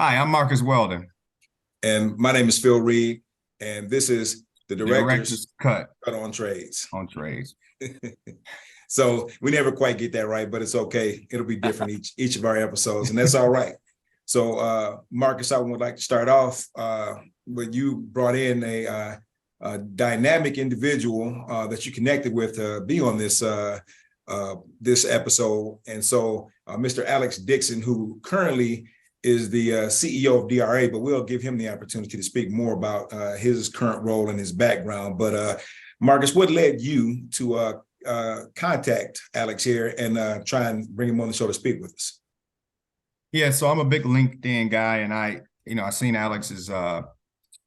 Hi, I'm Marcus Weldon. And my name is Phil Reid, and this is the Director's Director's Cut Cut on Trades. on Trades. So we never quite get that right, but it's okay. It'll be different each of our episodes, and that's all right. So, Marcus, I would like to start off with you brought in a dynamic individual that you connected with be on this episode, and so Mr. Alex Dixon, who currently is the CEO of DRA, but we'll give him the opportunity to speak more about his current role and his background. But Marcus, what led you to contact Alex here and try and bring him on the show to speak with us? Yeah, so I'm a big LinkedIn guy, and I seen Alex's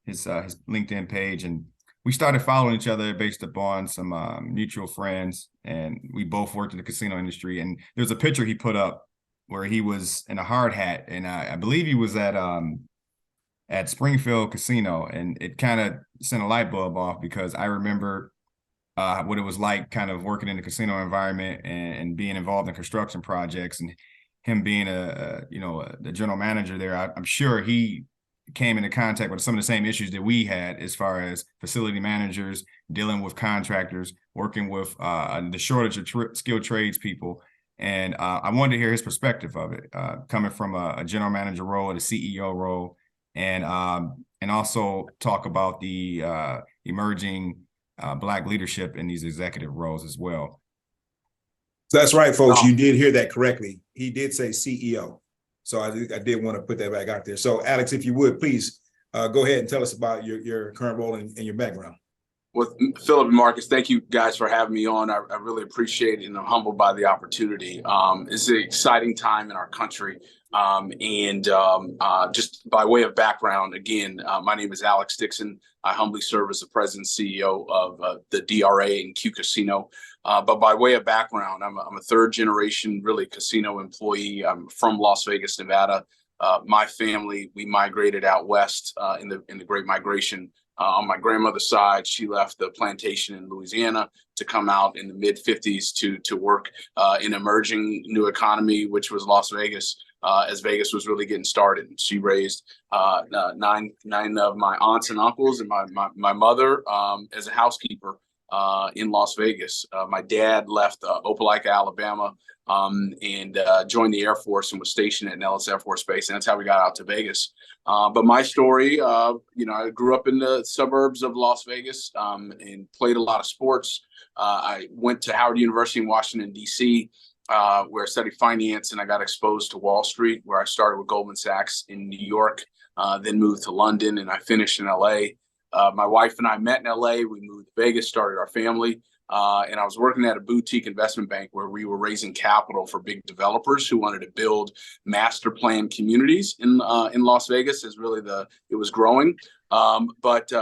his LinkedIn page, and we started following each other based upon some mutual friends, and we both worked in the casino industry. And there's a picture he put up where he was in a hard hat, and I believe he was at Springfield Casino, and it kind of sent a light bulb off because I remember what it was like kind of working in the casino environment and being involved in construction projects, and him being the general manager there. I'm sure he came into contact with some of the same issues that we had as far as facility managers, dealing with contractors, working with the shortage of skilled trades people. And I wanted to hear his perspective of it, coming from a general manager role and a CEO role, and also talk about the emerging Black leadership in these executive roles as well. That's right, folks. You did hear that correctly. He did say CEO. So I did want to put that back out there. So, Alex, if you would, please go ahead and tell us about your current role and your background. Well, Philip and Marcus, thank you guys for having me on. I really appreciate it, and I'm humbled by the opportunity. It's an exciting time in our country. Just by way of background, again, my name is Alex Dixon. I humbly serve as the president and CEO of the DRA and Q Casino. But by way of background, I'm a third generation, really, casino employee. I'm from Las Vegas, Nevada. My family, we migrated out west in the Great Migration. On my grandmother's side, she left the plantation in Louisiana to come out in the mid 50s to work in emerging new economy, which was Las Vegas, as Vegas was really getting started. She raised nine of my aunts and uncles and my mother as a housekeeper in Las Vegas. My dad left Opelika, Alabama, and joined the Air Force and was stationed at Nellis Air Force Base, and that's how we got out to Vegas. But my story, I grew up in the suburbs of Las Vegas and played a lot of sports. I went to Howard University in Washington, D.C., where I studied finance, and I got exposed to Wall Street, where I started with Goldman Sachs in New York, then moved to London, and I finished in L.A. My wife and I met in L.A. We moved to Vegas, started our family. And I was working at a boutique investment bank where we were raising capital for big developers who wanted to build master plan communities in Las Vegas as really it was growing. But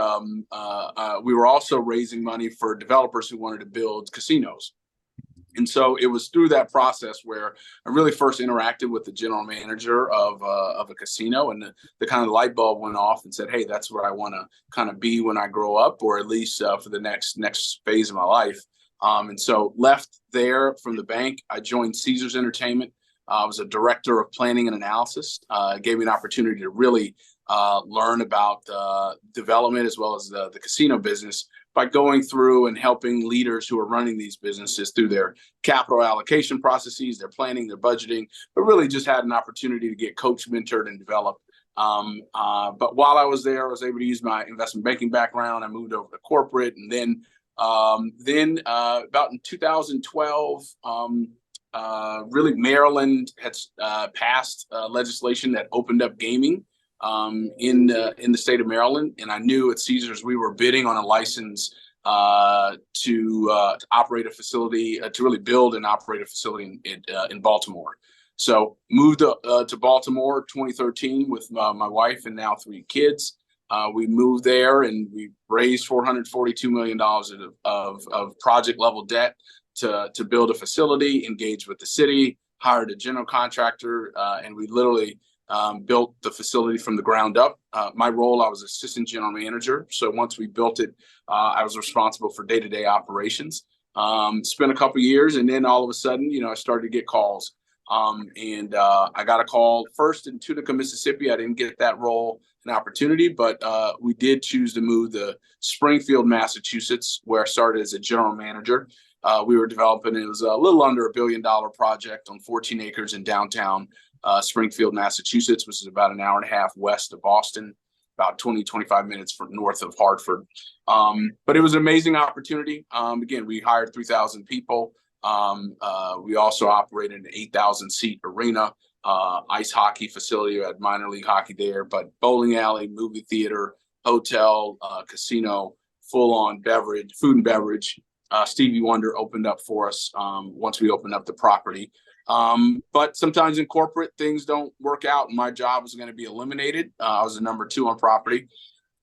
we were also raising money for developers who wanted to build casinos. And so it was through that process where I really first interacted with the general manager of a casino, and the kind of light bulb went off and said, hey, that's where I want to kind of be when I grow up, or at least for the next phase of my life. And so left there from the bank. I joined Caesars Entertainment. I was a director of planning and analysis. It gave me an opportunity to really learn about development as well as the casino business by going through and helping leaders who are running these businesses through their capital allocation processes, their planning, their budgeting, but really just had an opportunity to get coached, mentored, and developed. But while I was there, I was able to use my investment banking background. I moved over to corporate, and then about in 2012, really Maryland had passed legislation that opened up gaming in the state of Maryland, and I knew at Caesars we were bidding on a license to operate a facility, to really build and operate a facility in Baltimore. So moved to Baltimore 2013 with my wife and now 3 kids. We moved there and we raised $442 million of project level debt to build a facility, engaged with the city, hired a general contractor, and we literally built the facility from the ground up. My role, I was assistant general manager. So once we built it, I was responsible for day-to-day operations. Spent a couple of years, and then all of a sudden, I started to get calls I got a call first in Tunica, Mississippi. I didn't get that role and opportunity, but we did choose to move to Springfield, Massachusetts, where I started as a general manager. We were developing, it was a little under $1 billion project on 14 acres in downtown Springfield, Massachusetts, which is about an hour and a half west of Boston, about 25 minutes from north of Hartford. But it was an amazing opportunity. Again, we hired 3,000 people. We also operated an 8,000 seat arena, ice hockey facility. We had minor league hockey there, but bowling alley, movie theater, hotel, casino, full on beverage, food and beverage. Stevie Wonder opened up for us once we opened up the property. But sometimes in corporate things don't work out and my job was going to be eliminated. I was the number 2 on property.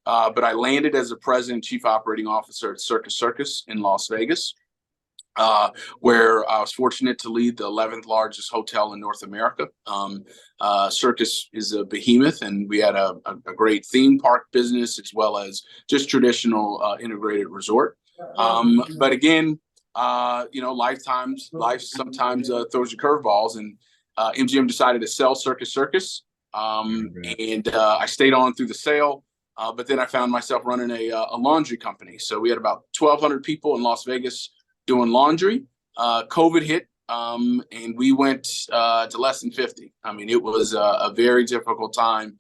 But I landed as a president, chief operating officer at Circus in Las Vegas, where I was fortunate to lead the 11th largest hotel in North America. Circus is a behemoth, and we had a great theme park business as well as just traditional integrated resort. But again, life sometimes throws you curveballs, and MGM decided to sell Circus. And I stayed on through the sale. But then I found myself running a laundry company. So we had about 1,200 people in Las Vegas doing laundry. COVID hit, and we went to less than 50. I mean, it was a very difficult time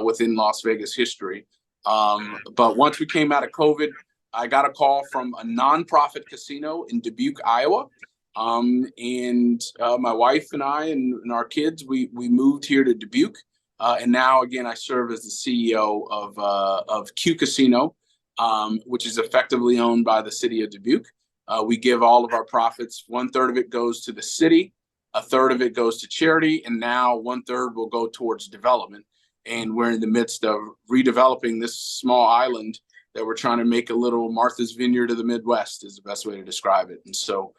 within Las Vegas history. But once we came out of COVID, I got a call from a nonprofit casino in Dubuque, Iowa. And my wife and I and our kids, we moved here to Dubuque. And now, again, I serve as the CEO of Q Casino, which is effectively owned by the city of Dubuque. We give all of our profits. 1/3 of it goes to the city, 1/3 of it goes to charity, and now 1/3 will go towards development. And we're in the midst of redeveloping this small island that we're trying to make a little Martha's Vineyard of the Midwest is the best way to describe it. And so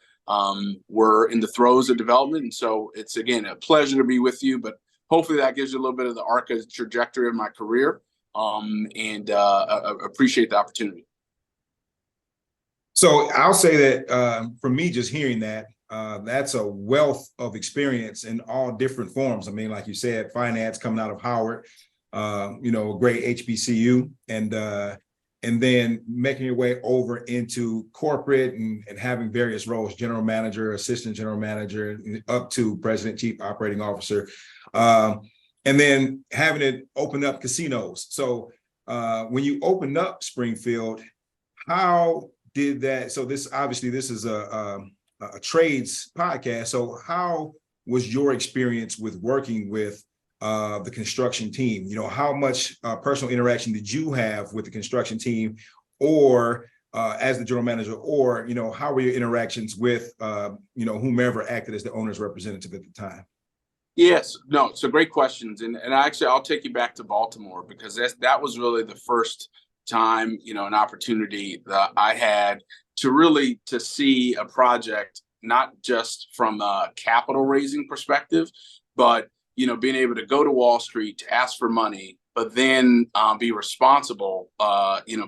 we're in the throes of development. And so it's, again, a pleasure to be with you, but hopefully that gives you a little bit of the arc of trajectory of my career, and appreciate the opportunity. So I'll say that for me, just hearing that, that's a wealth of experience in all different forms. I mean, like you said, finance coming out of Howard, a great HBCU, and then making your way over into corporate and having various roles, general manager, assistant general manager, up to president, chief operating officer. And then having it open up casinos. So when you opened up Springfield, how did that? So this is a trades podcast. So how was your experience with working with the construction team? How much personal interaction did you have with the construction team, or as the general manager, or how were your interactions with whomever acted as the owner's representative at the time? Yes, no, so great questions. And actually, I'll take you back to Baltimore, because that was really the first time, an opportunity that I had to see a project, not just from a capital raising perspective, but, being able to go to Wall Street to ask for money, but then be responsible,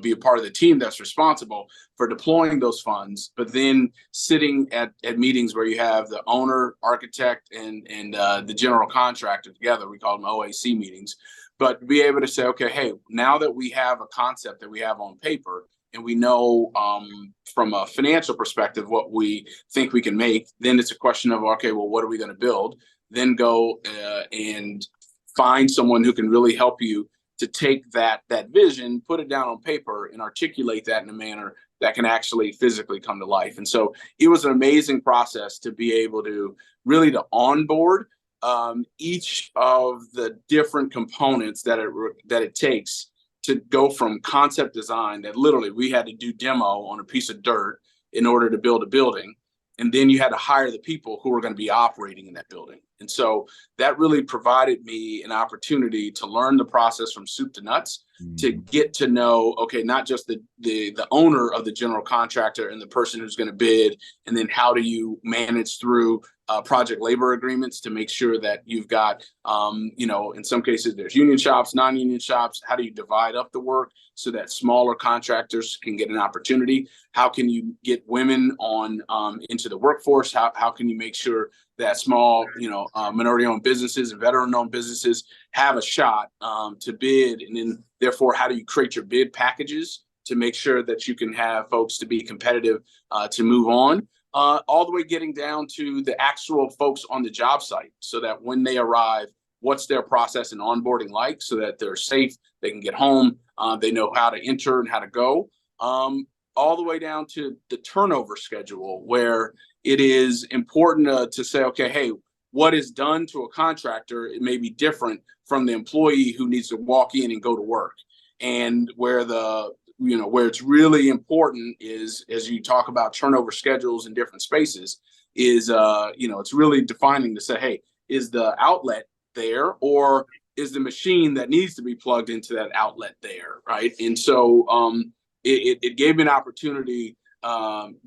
be a part of the team that's responsible for deploying those funds, but then sitting at meetings where you have the owner, architect, and the general contractor together. We call them OAC meetings. But be able to say, okay, hey, now that we have a concept that we have on paper, and we know from a financial perspective what we think we can make, then it's a question of, okay, well, what are we going to build? Then go and find someone who can really help you to take that vision, put it down on paper, and articulate that in a manner that can actually physically come to life. And so it was an amazing process to be able to really to onboard each of the different components that it takes to go from concept design, that literally we had to do demo on a piece of dirt in order to build a building. And then you had to hire the people who were going to be operating in that building. And so that really provided me an opportunity to learn the process from soup to nuts, to get to know, okay, not just the owner of the general contractor and the person who's going to bid, and then how do you manage through project labor agreements to make sure that you've got, in some cases there's union shops, non-union shops. How do you divide up the work so that smaller contractors can get an opportunity? How can you get women on into the workforce? How can you make sure that small, minority-owned businesses and veteran-owned businesses have a shot to bid, and then therefore, how do you create your bid packages to make sure that you can have folks to be competitive to move on, all the way getting down to the actual folks on the job site, so that when they arrive, what's their process and onboarding like, so that they're safe, they can get home, they know how to enter and how to go, all the way down to the turnover schedule, where it is important to say, okay, hey, what is done to a contractor, it may be different from the employee who needs to walk in and go to work. And where where it's really important is, as you talk about turnover schedules in different spaces, is it's really defining to say, hey, is the outlet there, or is the machine that needs to be plugged into that outlet there, right? And so it gave me an opportunity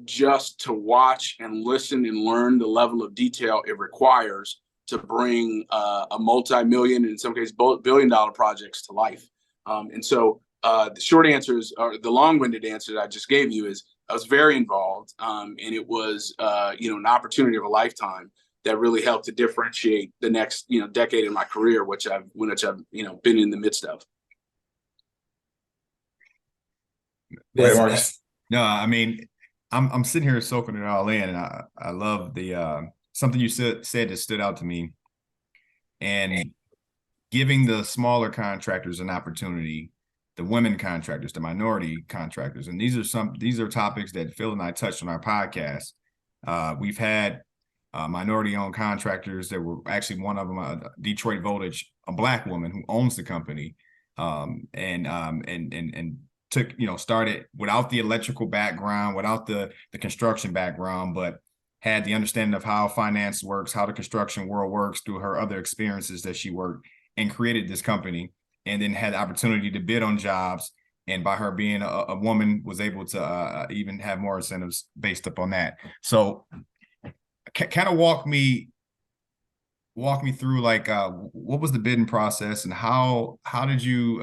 just to watch and listen and learn the level of detail it requires to bring a multi-million, in some cases billion-dollar projects to life. And so the short answer is, or the long-winded answer that I just gave you is, I was very involved, and it was an opportunity of a lifetime that really helped to differentiate the next decade in my career, which I've been in the midst of. Right, Marcus. No, I mean, I'm sitting here soaking it all in, and I love the something you said that stood out to me, and giving the smaller contractors an opportunity, the women contractors, the minority contractors, and these are topics that Phil and I touched on our podcast. We've had minority-owned contractors. There were actually one of them, Detroit Voltage, a Black woman who owns the company, and took, started without the electrical background, without the construction background, but had the understanding of how finance works, how the construction world works through her other experiences that she worked, and created this company, and then had the opportunity to bid on jobs. And by her being a woman, was able to even have more incentives based upon that. So kind of walk me through, like, what was the bidding process, and how did you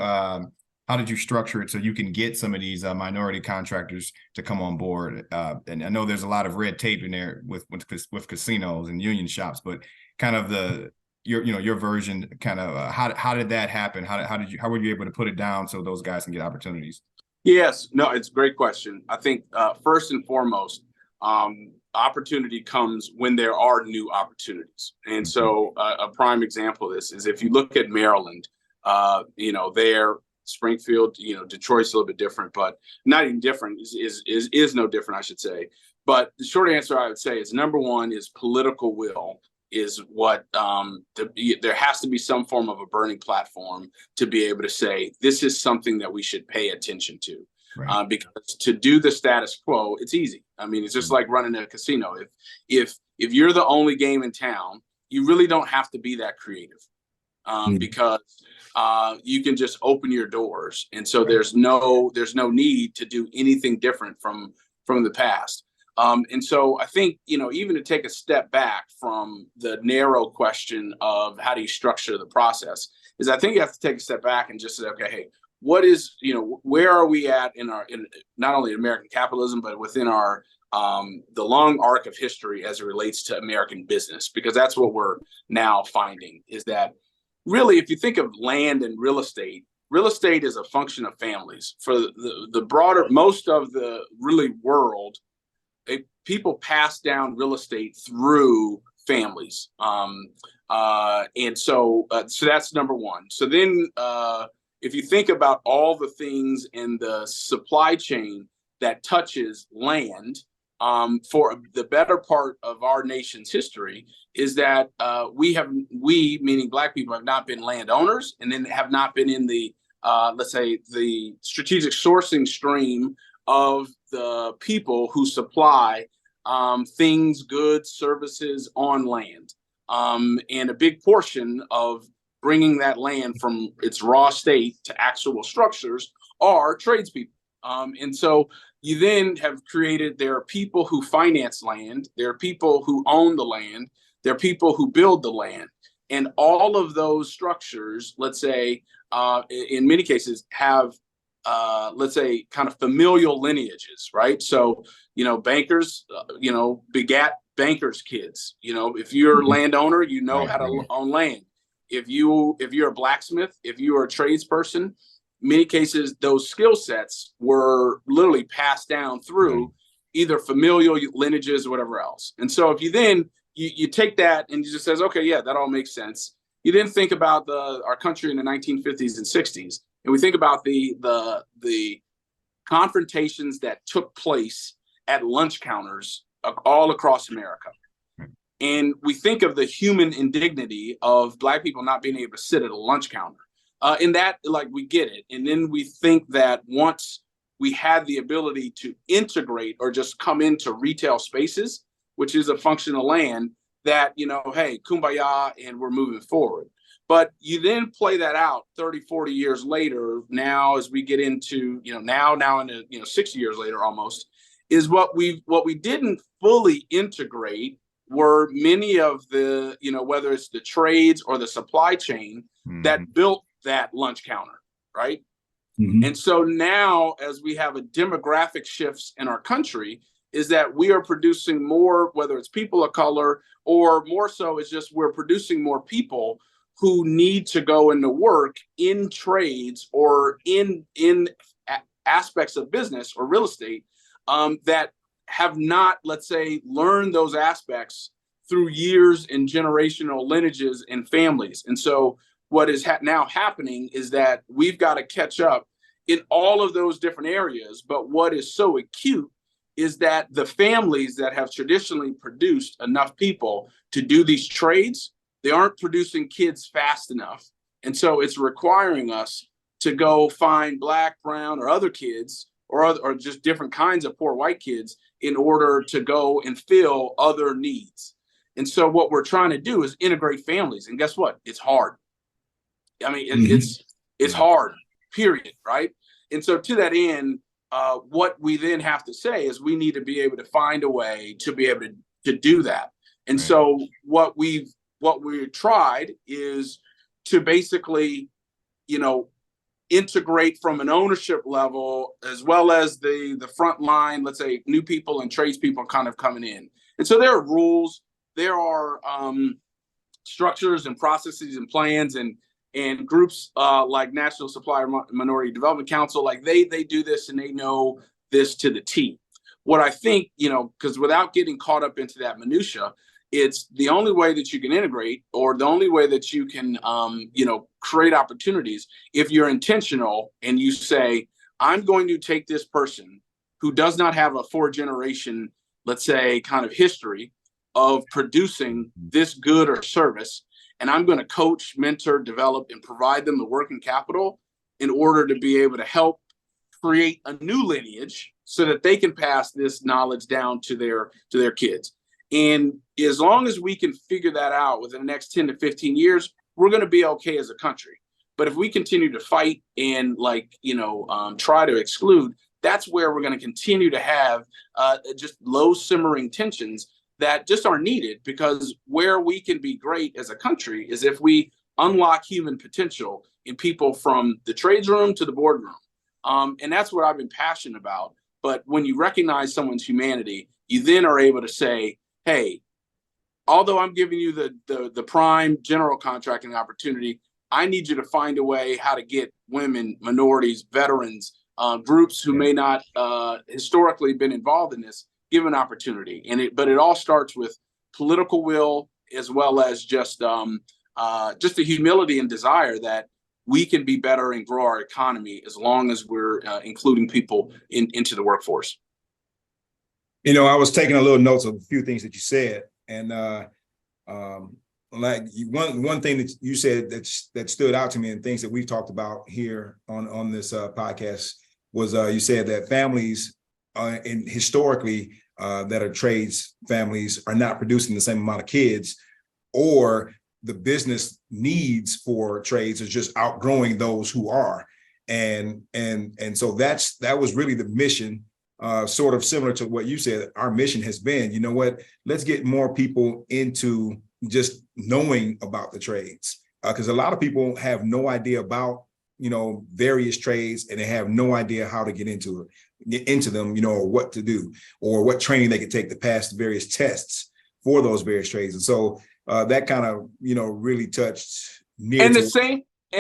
structure it so you can get some of these minority contractors to come on board? And I know there's a lot of red tape in there with casinos and union shops, but kind of your version, kind of how did that happen? How were you able to put it down so those guys can get opportunities? Yes, no, it's a great question. I think first and foremost, opportunity comes when there are new opportunities. And so a prime example of this is, if you look at Maryland, there, Springfield, Detroit's a little bit different, but not even different, is no different, I should say. But the short answer I would say is, number one is political will is what there has to be some form of a burning platform to be able to say, this is something that we should pay attention to. Right. Because to do the status quo, it's easy. I mean, it's just like running a casino. If you're the only game in town, you really don't have to be that creative, because you can just open your doors, and so there's no need to do anything different from the past. And so I think, even to take a step back from the narrow question of how do you structure the process, is I think you have to take a step back and just say, okay, hey, what is, where are we at in not only American capitalism, but within our the long arc of history as it relates to American business? Because that's what we're now finding, is that really, if you think of land and real estate is a function of families. For the broader, most of the really world, people pass down real estate through families. And so that's number one. So then if you think about all the things in the supply chain that touches land, for the better part of our nation's history, is that we, meaning Black people, have not been landowners, and then have not been in the, let's say, the strategic sourcing stream of the people who supply things, goods, services on land. And a big portion of bringing that land from its raw state to actual structures are tradespeople. And so you then have created, there are people who finance land, there are people who own the land, there are people who build the land. And all of those structures, let's say, in many cases, have let's say, kind of familial lineages, right? So, bankers, begat bankers' kids. You know, if you're a landowner, you know Right, how to right. own land. If you're a blacksmith, if you are a tradesperson, many cases those skill sets were literally passed down through either familial lineages or whatever else. And so if you then you take that and you just says, okay, yeah, that all makes sense. You then think about our country in the 1950s and 60s, and we think about the confrontations that took place at lunch counters all across America. And we think of the human indignity of Black people not being able to sit at a lunch counter. And that, like, we get it. And then we think that once we had the ability to integrate or just come into retail spaces, which is a function of land, that, you know, hey, kumbaya, and we're moving forward. But you then play that out 30, 40 years later, now as we get into, you know, now in the, you know, 60 years later almost, is what we didn't fully integrate were many of the, you know, whether it's the trades or the supply chain that built that lunch counter, right? And so now, as we have a demographic shifts in our country, is that we are producing more, whether it's people of color, or more so it's just we're producing more people who need to go into work in trades or in aspects of business or real estate that have not, let's say, learned those aspects through years and generational lineages and families. And so what is now happening is that we've got to catch up in all of those different areas. But what is so acute is that the families that have traditionally produced enough people to do these trades, they aren't producing kids fast enough. And so it's requiring us to go find Black, brown, or other kids, or just different kinds of poor white kids, in order to go and fill other needs. And so what we're trying to do is integrate families. And guess what? It's hard. I mean, it's hard, period, right? And so to that end, what we then have to say is we need to be able to find a way to be able to do that. And so what we've tried is to basically, you know, integrate from an ownership level, as well as the front line, let's say new people and tradespeople kind of coming in. And so there are rules, there are structures and processes and plans and groups like National Supplier Minority Development Council, like they do this and they know this to the T. What I think, you know, because without getting caught up into that minutia, it's the only way that you can integrate, or the only way that you can, you know, create opportunities, if you're intentional and you say, I'm going to take this person who does not have a 4-generation, let's say, kind of history of producing this good or service, and I'm going to coach, mentor, develop, and provide them the working capital in order to be able to help create a new lineage so that they can pass this knowledge down to their kids. And as long as we can figure that out within the next 10 to 15 years, we're going to be okay as a country. But if we continue to fight and, like, you know, try to exclude, that's where we're going to continue to have just low simmering tensions that just aren't needed, because where we can be great as a country is if we unlock human potential in people from the trades room to the boardroom. And that's what I've been passionate about. But when you recognize someone's humanity, you then are able to say, hey, although I'm giving you the prime general contracting opportunity, I need you to find a way how to get women, minorities, veterans, groups who may not historically been involved in this, give an opportunity. But it all starts with political will, as well as just the humility and desire that we can be better and grow our economy as long as we're including people into the workforce. You know, I was taking a little notes of a few things that you said, and like one thing that you said that stood out to me, and things that we've talked about here on this podcast, was you said that families and historically that are trades families are not producing the same amount of kids, or the business needs for trades are just outgrowing those who are. And so that was really the mission, sort of similar to what you said. Our mission has been, you know what, let's get more people into just knowing about the trades, because a lot of people have no idea about, you know, various trades, and they have no idea how to get into them, you know, or what to do, or what training they could take to pass the various tests. for those various trades. And so that kind of, really touched near. And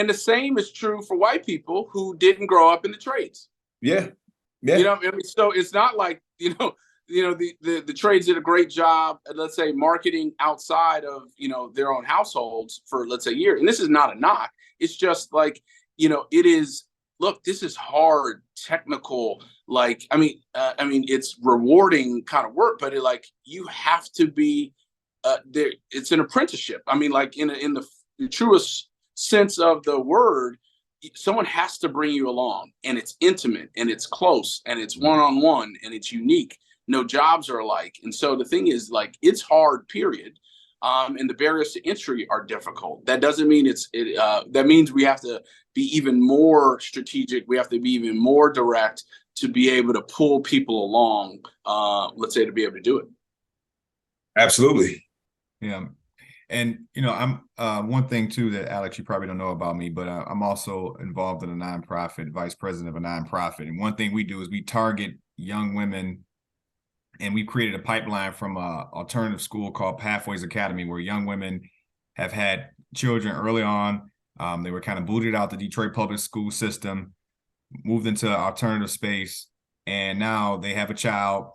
the same is true for white people who didn't grow up in the trades. Yeah. Yeah. So it's not like, the trades did a great job at, let's say, marketing outside of, their own households for, let's say, years. And this is not a knock. It's just like, it is, look, this is hard, technical, it's rewarding kind of work, but you have to be there. It's an apprenticeship. I mean, like in the truest sense of the word, someone has to bring you along, and it's intimate and it's close and it's one-on-one and it's unique. No jobs are alike. And so the thing is, like, it's hard, period. And the barriers to entry are difficult. That doesn't mean that means we have to be even more strategic. We have to be even more direct to be able to pull people along, let's say, to be able to do it. Absolutely. Yeah. And, I'm one thing too that, Alex, you probably don't know about me, but I'm also involved in a nonprofit, vice president of a nonprofit. And one thing we do is we target young women, and we've created a pipeline from a alternative school called Pathways Academy, where young women have had children early on. They were kind of booted out the Detroit public school system, moved into alternative space, and now they have a child,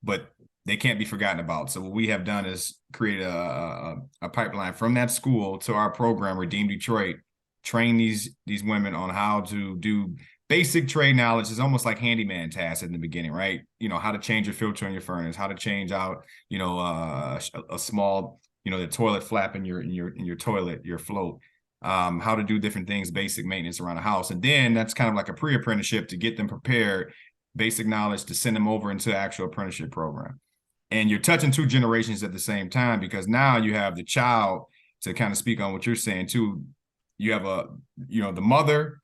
but they can't be forgotten about. So what we have done is create a pipeline from that school to our program, Redeem Detroit, train these women on how to do basic trade knowledge. Is almost like handyman tasks in the beginning, right? How to change your filter on your furnace, how to change out, a small, the toilet flap in your toilet, your float, how to do different things, basic maintenance around the house. And then that's kind of like a pre-apprenticeship to get them prepared, basic knowledge to send them over into the actual apprenticeship program. And you're touching two generations at the same time, because now you have the child, to kind of speak on what you're saying too. You have the mother,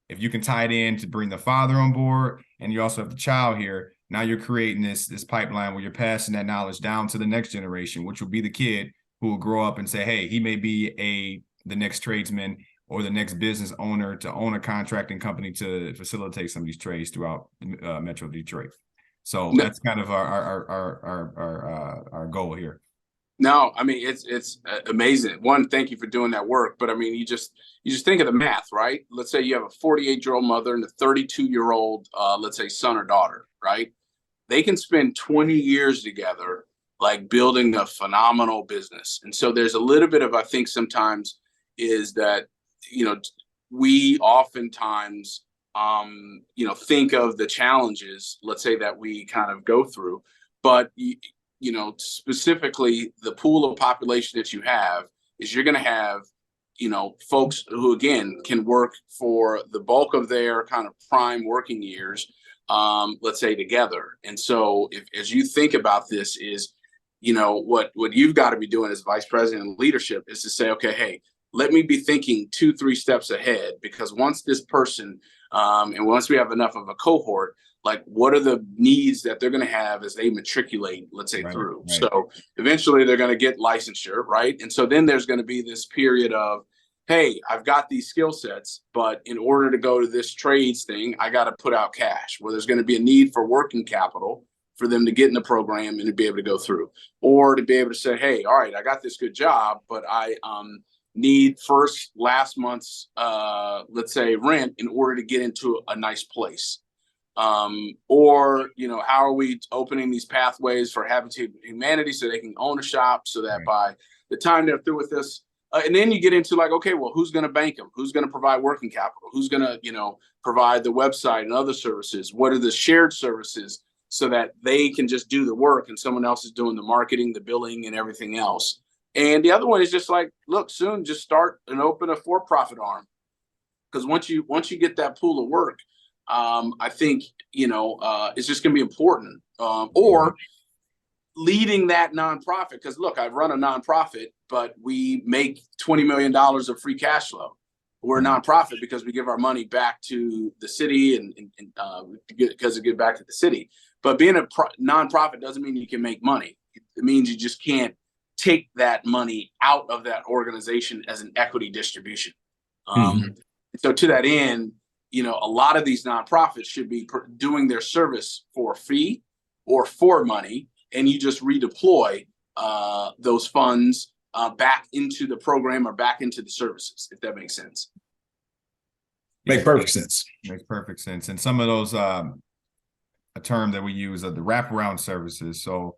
if you can tie it in to bring the father on board, and you also have the child here. Now you're creating this pipeline where you're passing that knowledge down to the next generation, which will be the kid who will grow up and say, hey, he may be the next tradesman or the next business owner to own a contracting company to facilitate some of these trades throughout Metro Detroit. So that's kind of our goal here. No, I mean, it's amazing. One, thank you for doing that work. But I mean, you just think of the math, right? Let's say you have a 48-year-old mother and a 32-year-old, let's say, son or daughter, right? They can spend 20 years together, like building a phenomenal business. And so there's a little bit of, I think sometimes is that, we oftentimes, think of the challenges, let's say, that we kind of go through, but specifically the pool of population that you have is you're going to have, folks who, again, can work for the bulk of their kind of prime working years, let's say, together. And so as you think about this is, what you've got to be doing as vice president of leadership is to say, okay, hey, let me be thinking 2-3 steps ahead, because once this person, and once we have enough of a cohort, like, what are the needs that they're going to have as they matriculate, let's say, through. Right. So eventually they're going to get licensure, right? And so then there's going to be this period of, hey, I've got these skill sets, but in order to go to this trades thing, I got to put out cash, where there's going to be a need for working capital for them to get in the program and to be able to go through, or to be able to say, hey, all right, I got this good job, but I need last month's, let's say, rent in order to get into a nice place. Or, how are we opening these pathways for Habitat Humanity so they can own a shop, so that by the time they're through with this, and then you get into like, okay, well, who's going to bank them? Who's going to provide working capital? Who's going to, provide the website and other services? What are the shared services so that they can just do the work and someone else is doing the marketing, the billing, and everything else? And the other one is just like, look, soon just start and open a for-profit arm. Because once you get that pool of work, I think, it's just going to be important. Or leading that nonprofit, because look, I run a nonprofit, but we make $20 million of free cash flow. We're a nonprofit because we give our money back to the city and because it gives back to the city. But being a nonprofit doesn't mean you can make money. It means you just can't take that money out of that organization as an equity distribution. So to that end, a lot of these nonprofits should be doing their service for a fee or for money, and you just redeploy those funds back into the program or back into the services, if that makes sense. Makes perfect sense. Makes perfect sense. And some of those, a term that we use are the wraparound services. So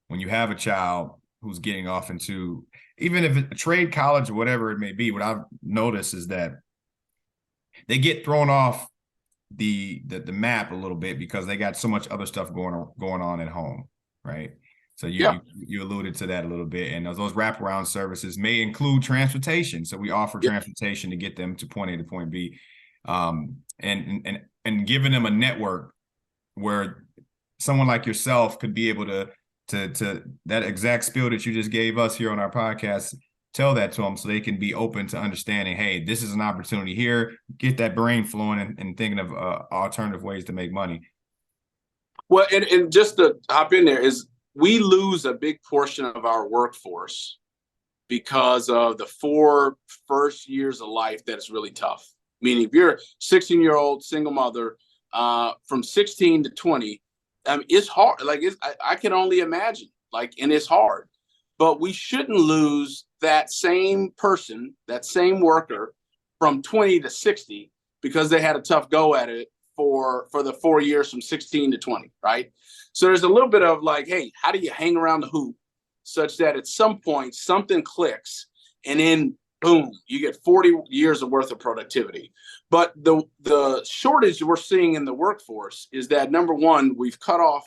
when you have a child who's getting off into, even if it's a trade college or whatever it may be, what I've noticed is that they get thrown off the map a little bit because they got so much other stuff going on at home, right? So you alluded to that a little bit, and those wraparound services may include transportation. So we offer transportation to get them to point A to point B, and giving them a network where someone like yourself could be able to that exact spiel that you just gave us here on our podcast, tell that to them so they can be open to understanding, hey, this is an opportunity here, get that brain flowing and thinking of alternative ways to make money. Well, and just to hop in there is we lose a big portion of our workforce because of the 4 first years of life that's really tough. Meaning if you're a 16-year-old single mother, from 16 to 20, I mean, it's hard. Like I can only imagine, and it's hard, but we shouldn't lose that same person, that same worker from 20 to 60 because they had a tough go at it for the 4 years from 16 to 20, right? So there's a little bit of hey, how do you hang around the hoop such that at some point something clicks and then boom, you get 40 years of worth of productivity. But the shortage we're seeing in the workforce is that, number one, we've cut off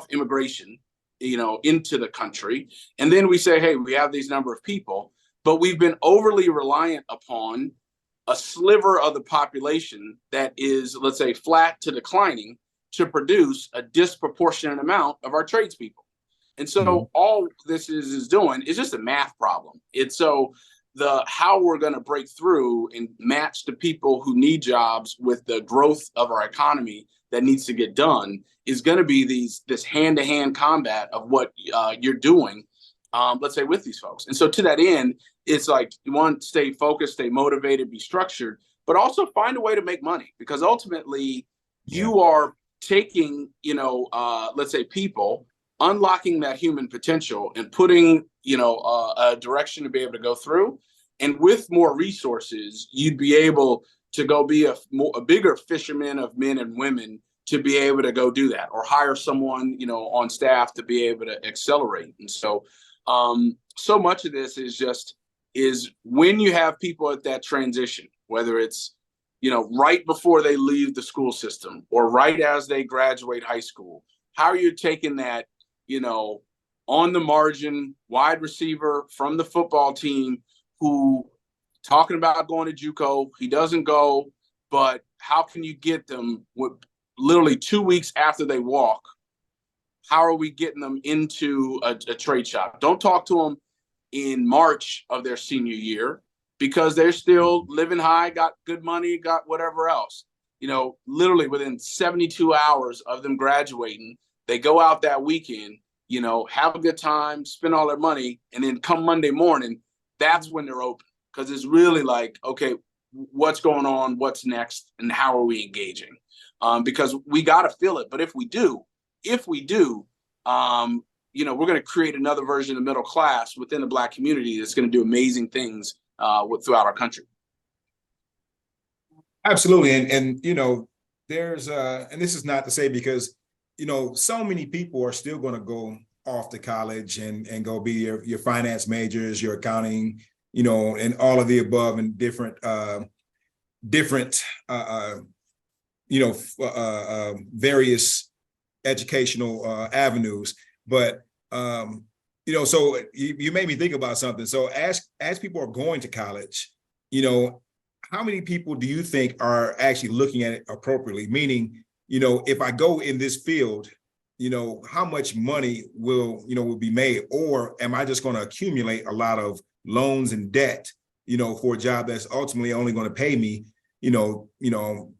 immigration, into the country. And then we say, hey, we have these number of people, but we've been overly reliant upon a sliver of the population that is, let's say, flat to declining to produce a disproportionate amount of our tradespeople. And so all this is doing is just a math problem. It's so how we're going to break through and match the people who need jobs with the growth of our economy that needs to get done is going to be this hand-to-hand combat of what you're doing, let's say, with these folks. And so to that end, it's you want to stay focused, stay motivated, be structured, but also find a way to make money, because ultimately you are taking, let's say, people, unlocking that human potential and putting, a direction to be able to go through. And with more resources, you'd be able to go be a bigger fisherman of men and women to be able to go do that, or hire someone, on staff to be able to accelerate. And so, so much of this is when you have people at that transition, whether it's, right before they leave the school system or right as they graduate high school, how are you taking that, on the margin wide receiver from the football team who talking about going to JUCO, he doesn't go, but how can you get them with literally 2 weeks after they walk? How are we getting them into a trade shop? Don't talk to them in March of their senior year because they're still living high, got good money, got whatever else. Literally within 72 hours of them graduating, they go out that weekend, have a good time, spend all their money, and then come Monday morning, that's when they're open. Because it's really okay, what's going on, what's next, and how are we engaging? Because we got to feel it. But if we do, we're going to create another version of middle class within the Black community that's going to do amazing things throughout our country. Absolutely. And there's and this is not to say because so many people are still going to go off to college and go be your finance majors, your accounting, and all of the above, and different various educational avenues. But so you made me think about something. So as people are going to college, how many people do you think are actually looking at it appropriately? Meaning, if I go in this field, how much money will be made, or am I just going to accumulate a lot of loans and debt, for a job that's ultimately only going to pay me, $40,000,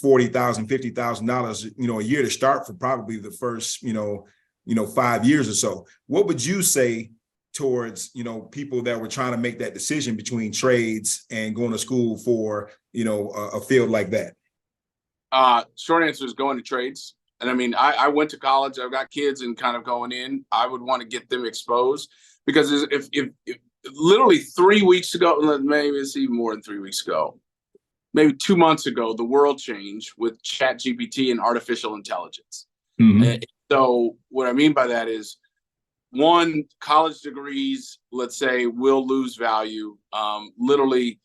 $50,000, a year to start for probably the first, 5 years or so. What would you say towards, people that were trying to make that decision between trades and going to school for, a field like that? Short answer is going to trades. And I mean, I went to college. I've got kids and kind of going in. I would want to get them exposed because if literally 3 weeks ago, maybe it's even more than 3 weeks ago, maybe 2 months ago, the world changed with Chat GPT and artificial intelligence. And so what I mean by that is, one, college degrees, let's say, will lose value. Literally,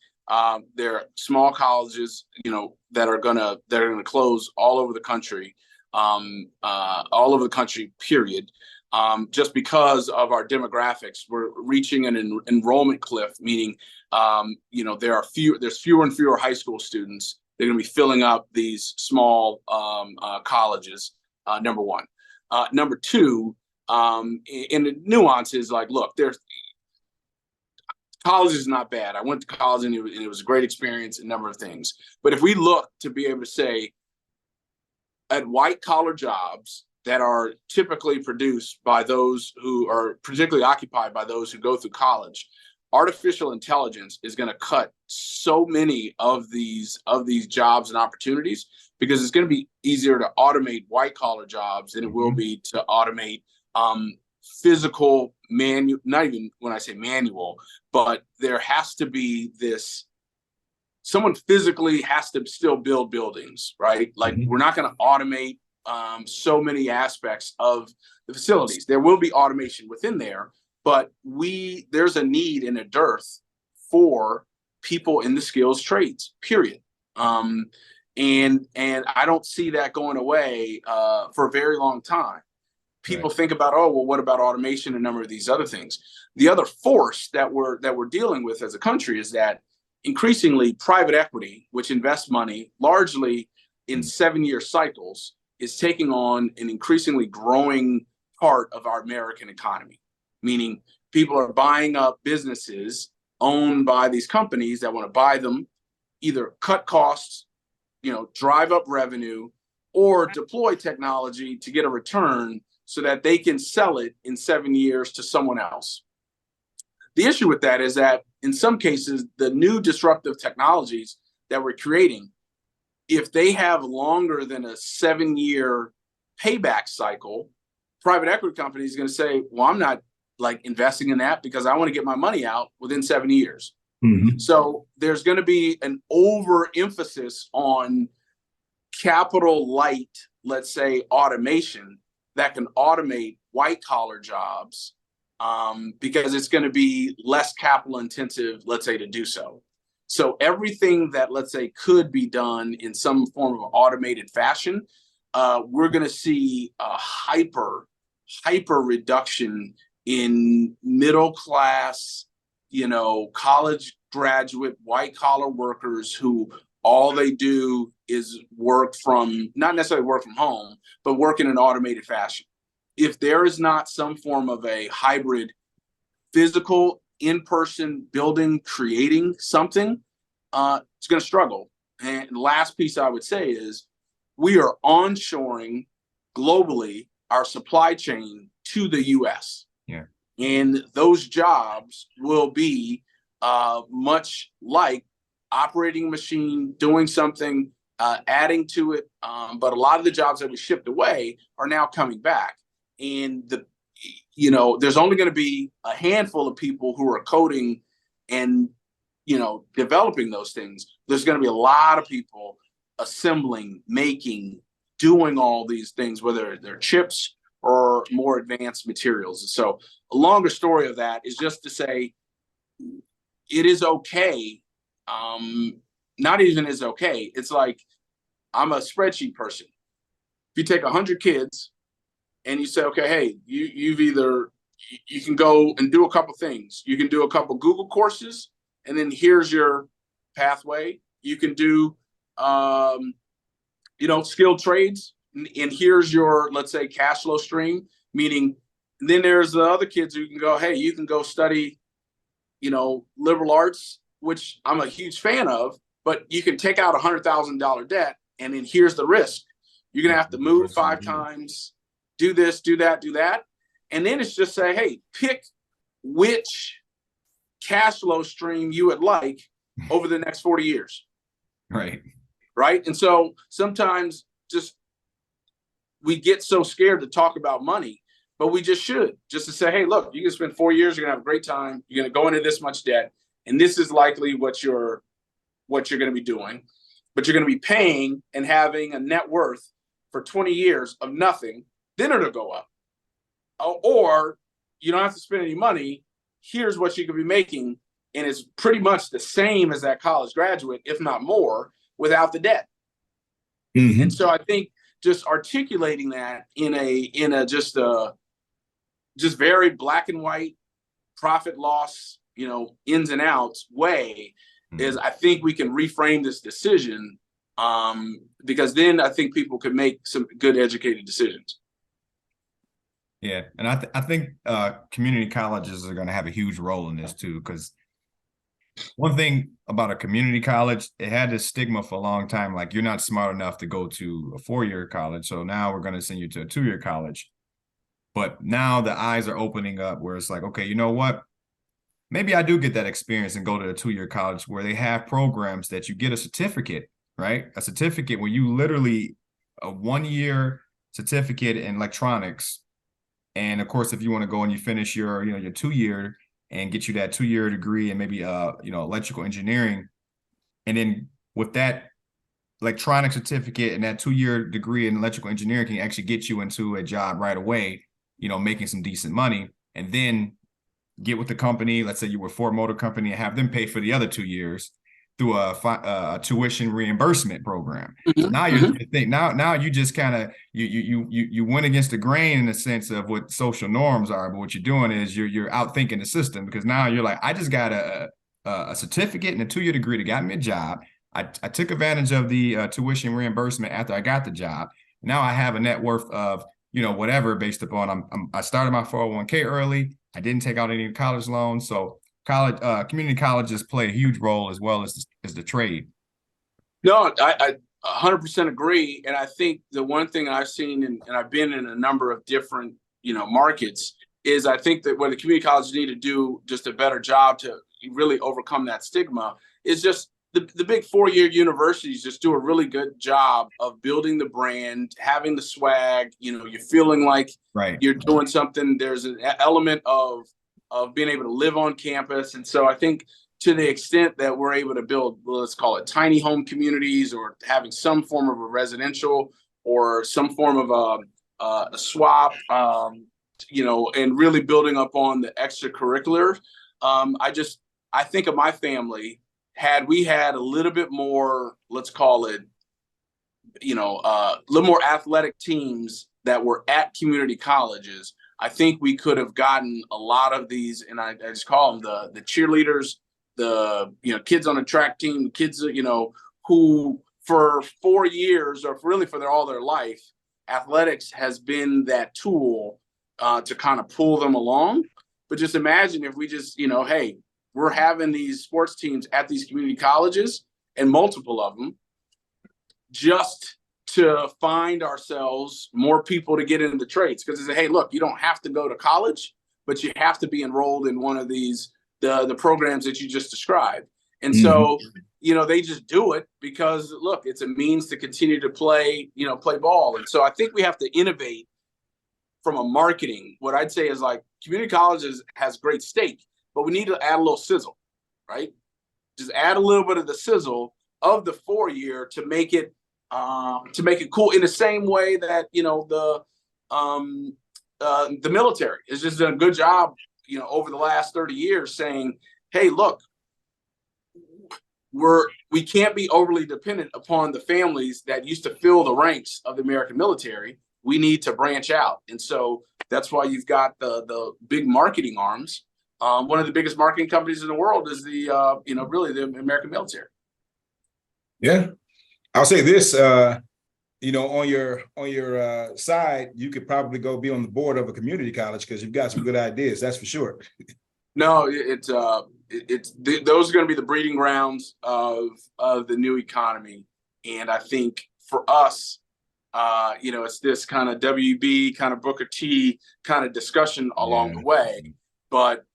there are small colleges, that are gonna close all over the country, period. Just because of our demographics, we're reaching an enrollment cliff, meaning, there's fewer and fewer high school students. They're going to be filling up these small colleges. Number one. Number two, and the nuance is like, look, college is not bad. I went to college and it was a great experience, a number of things. But if we look to be able to say at white collar jobs that are typically produced by those who are particularly occupied by those who go through college, artificial intelligence is going to cut so many of these jobs and opportunities, because it's going to be easier to automate white collar jobs than it will be to automate physical manual. Not even when I say manual, but there has to be someone physically has to still build buildings, right? Like we're not going to automate so many aspects of the facilities. There will be automation within there, but there's a need and a dearth for people in the skills trades, period. And I don't see that going away for a very long time. People think about, oh, well, what about automation and a number of these other things? The other force that we're dealing with as a country is that increasingly private equity, which invests money largely in 7-year cycles, is taking on an increasingly growing part of our American economy. Meaning people are buying up businesses owned by these companies that want to buy them, either cut costs, drive up revenue, or deploy technology to get a return so that they can sell it in 7 years to someone else. The issue with that is that in some cases, the new disruptive technologies that we're creating, if they have longer than a 7-year payback cycle, private equity companies is going to say, well, I'm not investing in that because I want to get my money out within 7 years. So there's going to be an overemphasis on capital light, let's say, automation that can automate white collar jobs, because it's going to be less capital intensive, let's say, to do so. So everything that, let's say, could be done in some form of automated fashion, we're going to see a hyper reduction in middle class, college graduate, white collar workers who all they do is not necessarily work from home, but work in an automated fashion. If there is not some form of a hybrid physical in-person building, creating something, it's going to struggle. And the last piece I would say is we are onshoring globally our supply chain to the US. Yeah. And those jobs will be much like operating a machine, doing something, adding to it. But a lot of the jobs that we shipped away are now coming back. And there's only going to be a handful of people who are coding and, developing those things. There's going to be a lot of people assembling, making, doing all these things, whether they're chips or more advanced materials. So a longer story of that is just to say it is okay. Not even is okay. It's like, I'm a spreadsheet person. If you take 100 kids and you say, okay, hey, you can go and do a couple things. You can do a couple Google courses, and then here's your pathway. You can do, skilled trades, and here's your, let's say, cash flow stream, meaning then there's the other kids who can go, hey, you can go study, liberal arts, which I'm a huge fan of, but you can take out $100,000 debt, and then here's the risk. You're going to have to move 5 times, do this, do that, do that. And then it's just say, hey, pick which cash flow stream you would like over the next 40 years. Right. Right. And so sometimes just we get so scared to talk about money, but we just should, just to say, hey, look, you can spend 4 years, you're gonna have a great time, you're gonna go into this much debt, and this is likely what you're gonna be doing, but you're gonna be paying and having a net worth for 20 years of nothing, then it'll go up. Or you don't have to spend any money. Here's what you could be making, and it's pretty much the same as that college graduate, if not more, without the debt. And so I think just articulating that in a just very black and white profit loss, ins and outs way is, I think we can reframe this decision, because then I think people can make some good educated decisions. Yeah, and I think community colleges are going to have a huge role in this too, because one thing about a community college, it had this stigma for a long time, like you're not smart enough to go to a 4-year college, so now we're going to send you to a 2-year college. But now the eyes are opening up where it's like, okay, you know what? Maybe I do get that experience and go to a 2-year college where they have programs that you get a certificate, right? A certificate where you literally a 1-year certificate in electronics. And of course, if you want to go and you finish your 2-year and get you that 2-year degree and maybe electrical engineering, and then with that electronic certificate and that 2-year degree in electrical engineering can actually get you into a job right away, making some decent money, and then get with the company. Let's say you were Ford Motor Company and have them pay for the other 2 years through a tuition reimbursement program. So now now you just kind of you went against the grain in the sense of what social norms are, but what you're doing is you're outthinking the system, because now you're like, I just got a certificate and a 2-year degree that got me a job. I took advantage of the tuition reimbursement after I got the job. Now I have a net worth of whatever, based upon I started my 401k early. I didn't take out any college loans, so community colleges play a huge role as well as the trade. No, I 100% agree. And I think the one thing I've seen, and I've been in a number of different, markets, is I think that what the community colleges need to do just a better job to really overcome that stigma is just the big 4-year universities just do a really good job of building the brand, having the swag, you're feeling like you're doing something. There's an element of being able to live on campus. And so I think to the extent that we're able to build, let's call it tiny home communities, or having some form of a residential or some form of a swap, and really building up on the extracurricular. I think of my family, had we had a little bit more, let's call it, a little more athletic teams that were at community colleges, I think we could have gotten a lot of these, and I just call them the cheerleaders, the kids on the track team, kids who for 4 years, or really for all their life, athletics has been that tool to kind of pull them along. But just imagine if we just hey, we're having these sports teams at these community colleges, and multiple of them, just to find ourselves more people to get into the trades. Because they say, hey, look, you don't have to go to college, but you have to be enrolled in one of these, the programs that you just described. And so, they just do it because, look, it's a means to continue to play ball. And so I think we have to innovate from a marketing. What I'd say is, like, community colleges has great steak, but we need to add a little sizzle, right? Just add a little bit of the sizzle of the 4-year to make it cool, in the same way that the military has just done a good job over the last 30 years saying, hey, look, we can't be overly dependent upon the families that used to fill the ranks of the American military. We need to branch out. And so that's why you've got the big marketing arms. One of the biggest marketing companies in the world is really the American military. Yeah. I'll say this, on your side, you could probably go be on the board of a community college, because you've got some good ideas. That's for sure. No, those are going to be the breeding grounds of the new economy. And I think for us, it's this kind of WB, kind of Booker T kind of discussion along the way. But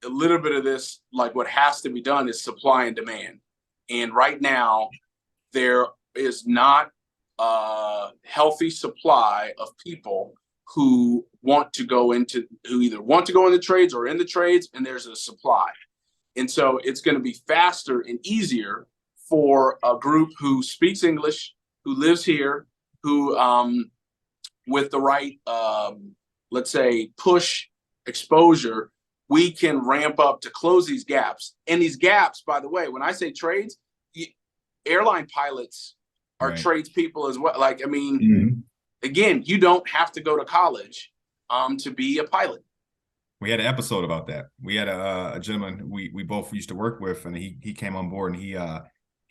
a little bit of this, like, what has to be done is supply and demand. And right now, there is not healthy supply of people who either want to go in the trades or in the trades, and there's a supply. And so it's going to be faster and easier for a group who speaks English, who lives here, who with the right, let's say, push exposure, we can ramp up to close these gaps. And these gaps, by the way, when I say trades, airline pilots are Right. tradespeople as well. Like, I mean, again, you don't have to go to college to be a pilot. We had an episode about that. We had a gentleman we both used to work with, and he came on board, and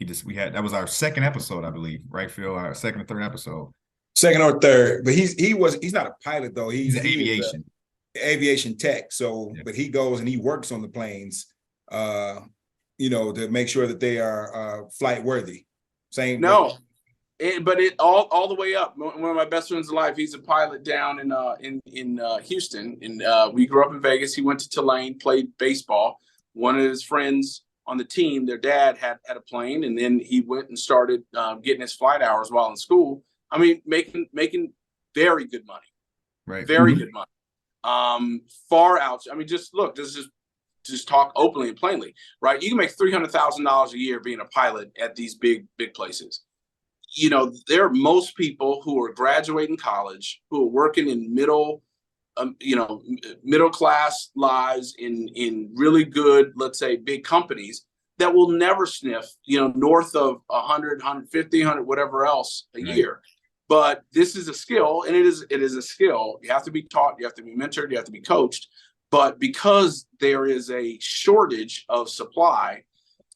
that was our second episode, I believe, right, Phil? Our second or third episode. Second or third, but he's not a pilot though. He's aviation. Aviation tech. So, Yeah. but he goes and he works on the planes, to make sure that they are flight worthy. Same. No, but it all the way up. One of my best friends in life, he's a pilot down in Houston, and we grew up in Vegas. He went to Tulane, played baseball. One of his friends on the team, their dad had a plane, and then he went and started getting his flight hours while in school. I mean, making very good money, Right. very good money. Far out. I mean, just look. This is just talk openly and plainly, right? You can make $300,000 a year being a pilot at these big places. There are most people who are graduating college, who are working in middle class lives in really good, let's say, big companies that will never sniff, north of 100, 150, 100, whatever else a year. But this is a skill, and it is a skill. You have to be taught, you have to be mentored, you have to be coached. But because there is a shortage of supply,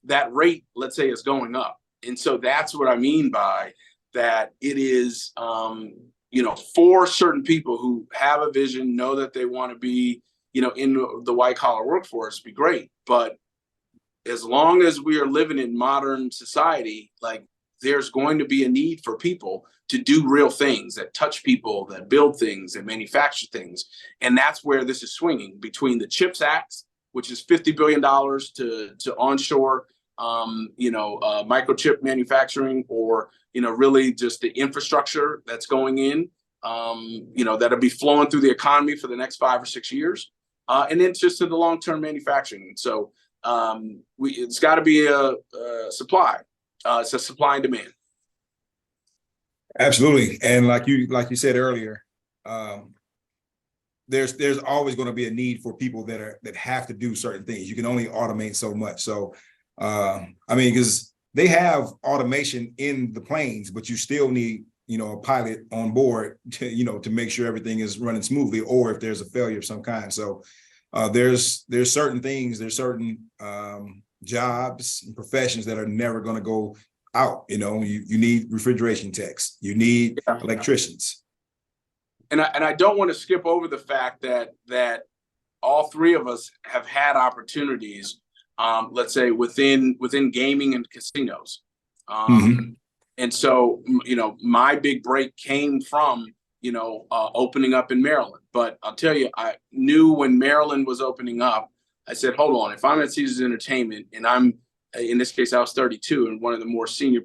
that rate, let's say, is going up. And so that's what I mean by that. It is, for certain people who have a vision, know that they want to be, in the white collar workforce, be great. But as long as we are living in modern society, like, there's going to be a need for people to do real things that touch people, that build things, that manufacture things. And that's where this is swinging between the CHIPS Act, which is $50 billion to onshore, microchip manufacturing, or, really just the infrastructure that's going in, that'll be flowing through the economy for the next 5 or 6 years. And then just to the long-term manufacturing. So it's got to be a supply. It's a supply and demand. Absolutely. And like you said earlier, there's always going to be a need for people that have to do certain things. You can only automate so much. So, because they have automation in the planes, but you still need, a pilot on board to make sure everything is running smoothly, or if there's a failure of some kind. So there's certain things, there's certain jobs and professions that are never going to go out. You need refrigeration techs, you need electricians. And I don't want to skip over the fact that all three of us have had opportunities, let's say within gaming and casinos. And so, my big break came from, opening up in Maryland. But I'll tell you, I knew when Maryland was opening up, I said, hold on, if I'm at Caesars Entertainment and I'm, in this case, I was 32 and one of the more senior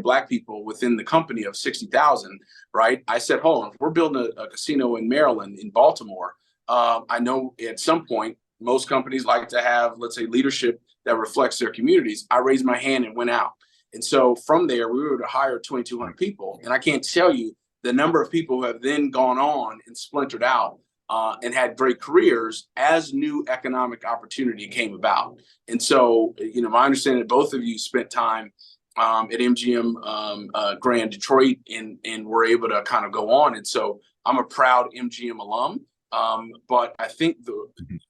Black people within the company of 60,000, right? I said, hold on, if we're building a casino in Maryland, in Baltimore, I know at some point, most companies like to have, let's say, leadership that reflects their communities. I raised my hand and went out. And so from there, we were to hire 2,200 people. And I can't tell you the number of people who have then gone on and splintered out and had great careers as new economic opportunity came about. And so, my understanding that both of you spent time at MGM Grand Detroit and were able to kind of go on. And so I'm a proud MGM alum. But I think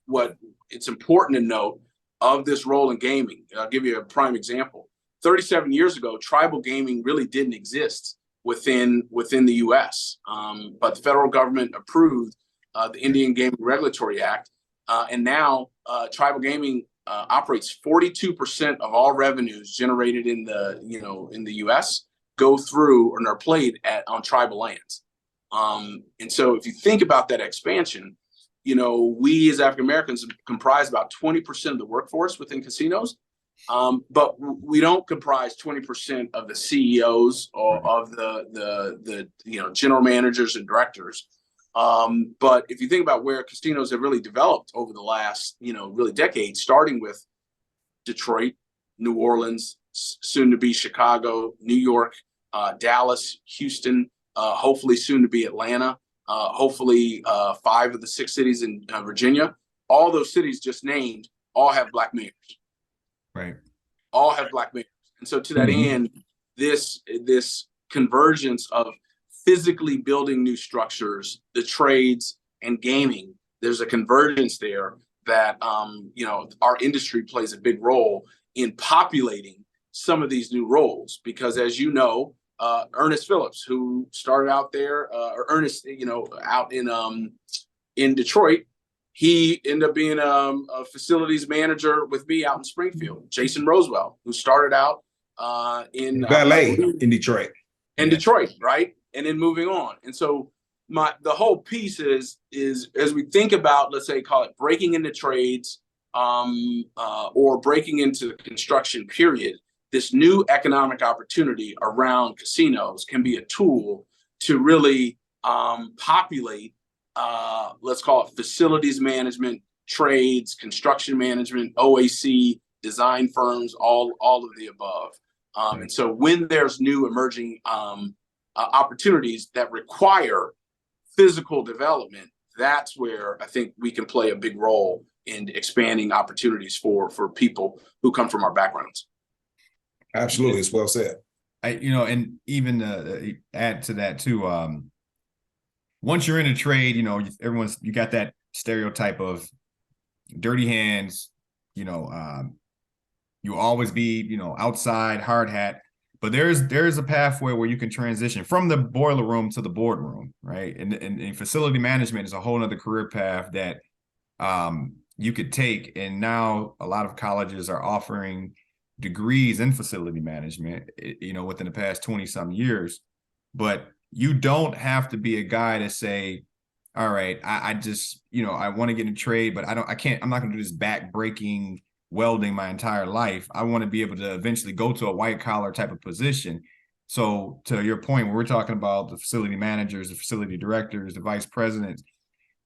what it's important to note of this role in gaming, I'll give you a prime example. 37 years ago, tribal gaming really didn't exist within the U.S. But the federal government approved the Indian Gaming Regulatory Act, and now tribal gaming operates 42% of all revenues generated in the U.S. go through and are played on tribal lands. And so, if you think about that expansion, we as African Americans comprise about 20% of the workforce within casinos. But we don't comprise 20% of the CEOs or of the general managers and directors. But if you think about where casinos have really developed over the last, really decades, starting with Detroit, New Orleans, soon to be Chicago, New York, Dallas, Houston, hopefully soon to be Atlanta, hopefully 5 of the 6 cities in Virginia. All those cities just named all have black mayors. Right. All have black mayors. And so to that end, this convergence of physically building new structures, the trades and gaming, there's a convergence there that our industry plays a big role in populating some of these new roles. Because as you know, Ernest Phillips, who started out there, or Ernest, out in Detroit, he ended up being a facilities manager with me out in Springfield. Jason Rosewell, who started out in ballet in Detroit. Detroit, right? And then moving on. And so the whole piece is as we think about, let's say, call it breaking into trades, or breaking into the construction period, this new economic opportunity around casinos can be a tool to really populate, let's call it facilities management, trades, construction management, OAC, design firms, all of the above. And so when there's new emerging opportunities that require physical development, that's where I think we can play a big role in expanding opportunities for people who come from our backgrounds. Absolutely, it's well said. And even add to that too. Once you're in a trade, you got that stereotype of dirty hands. You always be, outside, hard hat. But there's a pathway where you can transition from the boiler room to the boardroom, right? And facility management is a whole other career path that you could take. And now a lot of colleges are offering degrees in facility management, within the past 20-some years. But you don't have to be a guy to say, all right, I just, I want to get in trade, but I'm not going to do this back-breaking welding my entire life. I want to be able to eventually go to a white collar type of position. So to your point, when we're talking about the facility managers, the facility directors, the vice presidents,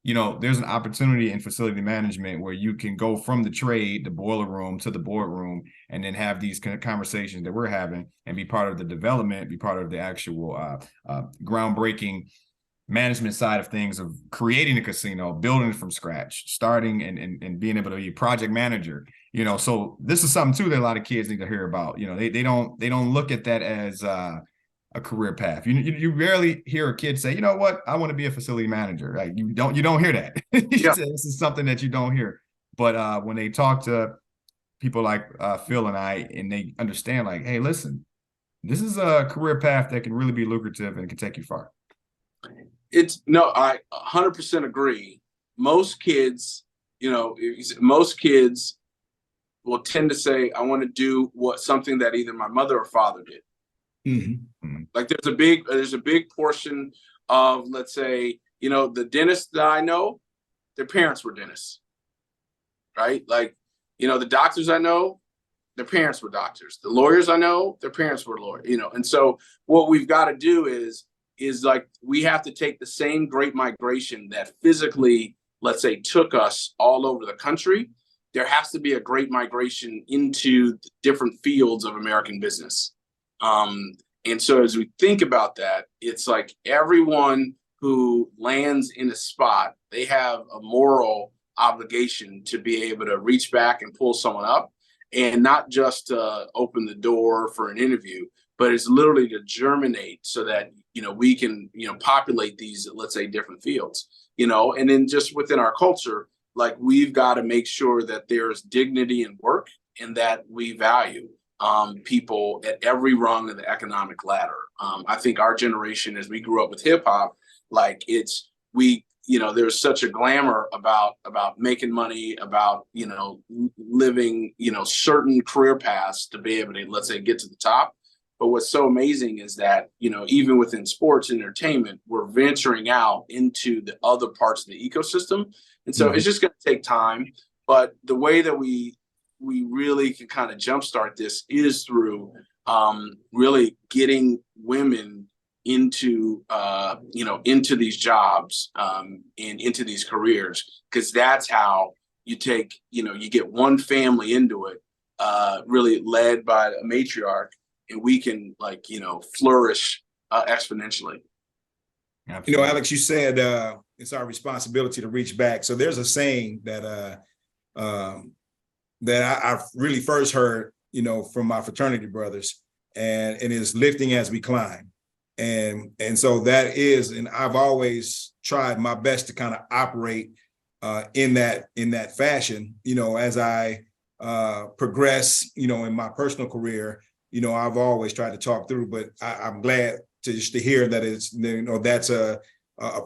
there's an opportunity in facility management where you can go from the trade, the boiler room, to the boardroom, and then have these kind of conversations that we're having and be part of the development, be part of the actual groundbreaking management side of things of creating a casino, building it from scratch, starting and being able to be a project manager. So this is something too that a lot of kids need to hear about. They don't look at that as a career path. You rarely hear a kid say, you know what, I want to be a facility manager. Like you don't hear that. Yeah. This is something that you don't hear. But when they talk to people like Phil and I, and they understand, like, hey, listen, this is a career path that can really be lucrative and can take you far. I 100% agree. Most kids will tend to say, I want to do something that either my mother or father did. Mm-hmm. Like there's a big portion of, let's say, the dentists that I know, their parents were dentists, right? Like, the doctors I know, their parents were doctors. The lawyers I know, their parents were lawyers, and so what we've got to do is like, we have to take the same great migration that physically, let's say, took us all over the country. There has to be a great migration into different fields of American business. And so as we think about that, it's like everyone who lands in a spot, they have a moral obligation to be able to reach back and pull someone up, and not just open the door for an interview, but it's literally to germinate so that, we can, populate these, let's say, different fields, and then just within our culture, like, we've got to make sure that there's dignity in work and that we value people at every rung of the economic ladder. I think our generation, as we grew up with hip hop, like there's such a glamour about making money, about, living, certain career paths to be able to, let's say, get to the top. But what's so amazing is that, even within sports and entertainment, we're venturing out into the other parts of the ecosystem. And so it's just going to take time. But the way that we we really can kind of jumpstart this is through really getting women into into these jobs and into these careers, because that's how you take, you get one family into it, really led by a matriarch, and we can flourish exponentially. Absolutely. Alex, you said it's our responsibility to reach back. So there's a saying that I really first heard, from my fraternity brothers, and it is lifting as we climb. And so that is, and I've always tried my best to kind of operate in that fashion, as I progress, in my personal career. I've always tried to talk through, but I'm glad to hear that it's, that's a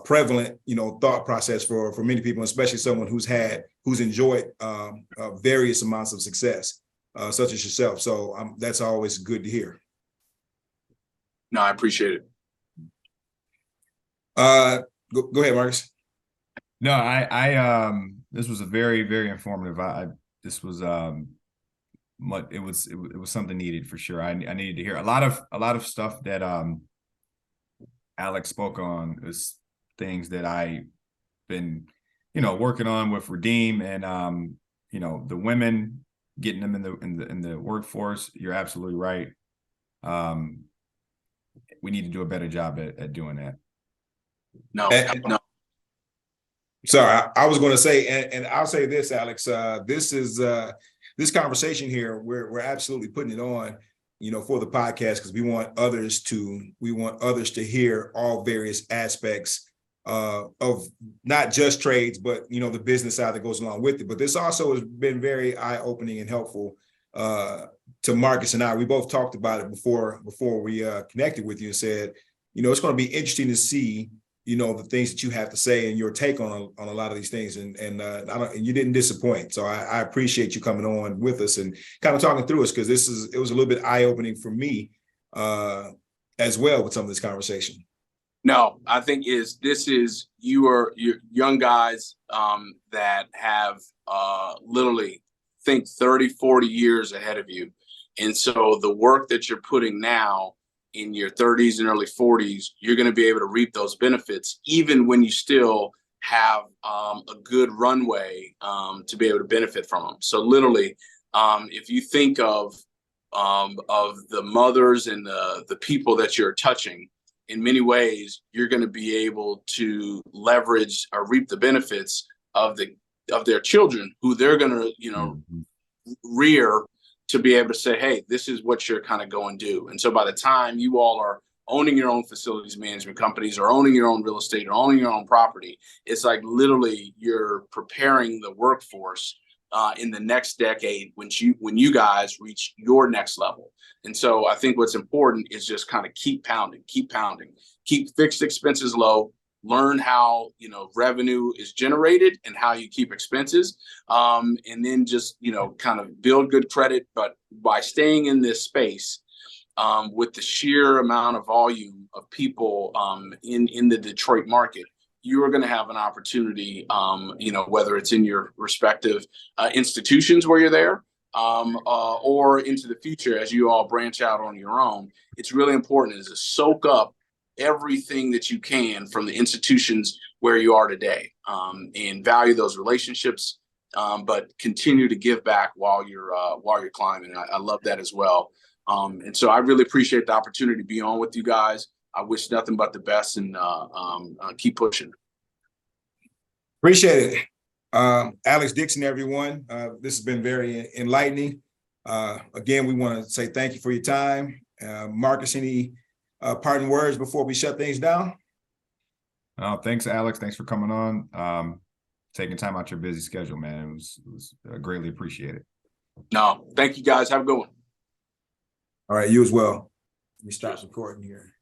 prevalent, thought process for many people, especially someone who's enjoyed various amounts of success, such as yourself. So that's always good to hear. No, I appreciate it. Go ahead, Marcus. No, I this was a very, very informative. This was it was something needed for sure. I needed to hear a lot of stuff that Alex spoke on is things that I've been, working on with Redeem, and the women, getting them in the workforce. You're absolutely right. We need to do a better job at doing that. No. Sorry, I was going to say, and I'll say this, Alex. This conversation here, we're absolutely putting it on, for the podcast, because we want others to hear all various aspects of not just trades, but the business side that goes along with it. But this also has been very eye-opening and helpful to Marcus and I. We both talked about it before we connected with you, and said, it's going to be interesting to see, the things that you have to say and your take on a lot of these things. And you didn't disappoint. So I appreciate you coming on with us and kind of talking through us, because it was a little bit eye-opening for me as well with some of this conversation. No, I think you are young guys that have literally think 30, 40 years ahead of you. And so the work that you're putting now in your 30s and early 40s, you're going to be able to reap those benefits, even when you still have a good runway to be able to benefit from them. So literally, if you think of the mothers and the people that you're touching, in many ways, you're going to be able to leverage or reap the benefits of their children, who they're going to, rear, to be able to say, hey, this is what you're kind of going to do. And so by the time you all are owning your own facilities management companies, or owning your own real estate, or owning your own property, it's like literally you're preparing the workforce in the next decade when you guys reach your next level. And so I think what's important is just kind of keep pounding, keep fixed expenses low, learn how, revenue is generated and how you keep expenses. And then just, kind of build good credit. But by staying in this space, with the sheer amount of volume of people in the Detroit market, you are going to have an opportunity, whether it's in your respective institutions where you're there, or into the future as you all branch out on your own. It's really important is to soak up everything that you can from the institutions where you are today, and value those relationships, but continue to give back while you're climbing. And I love that as well. And so I really appreciate the opportunity to be on with you guys. I wish nothing but the best, and keep pushing. Appreciate it. Alex Dixon, everyone. This has been very enlightening. Again, we want to say thank you for your time. Marcus, any parting words before we shut things down? Thanks, Alex. Thanks for coming on. Taking time out your busy schedule, man. It was greatly appreciated. No, thank you guys. Have a good one. All right, you as well. Let me stop recording here.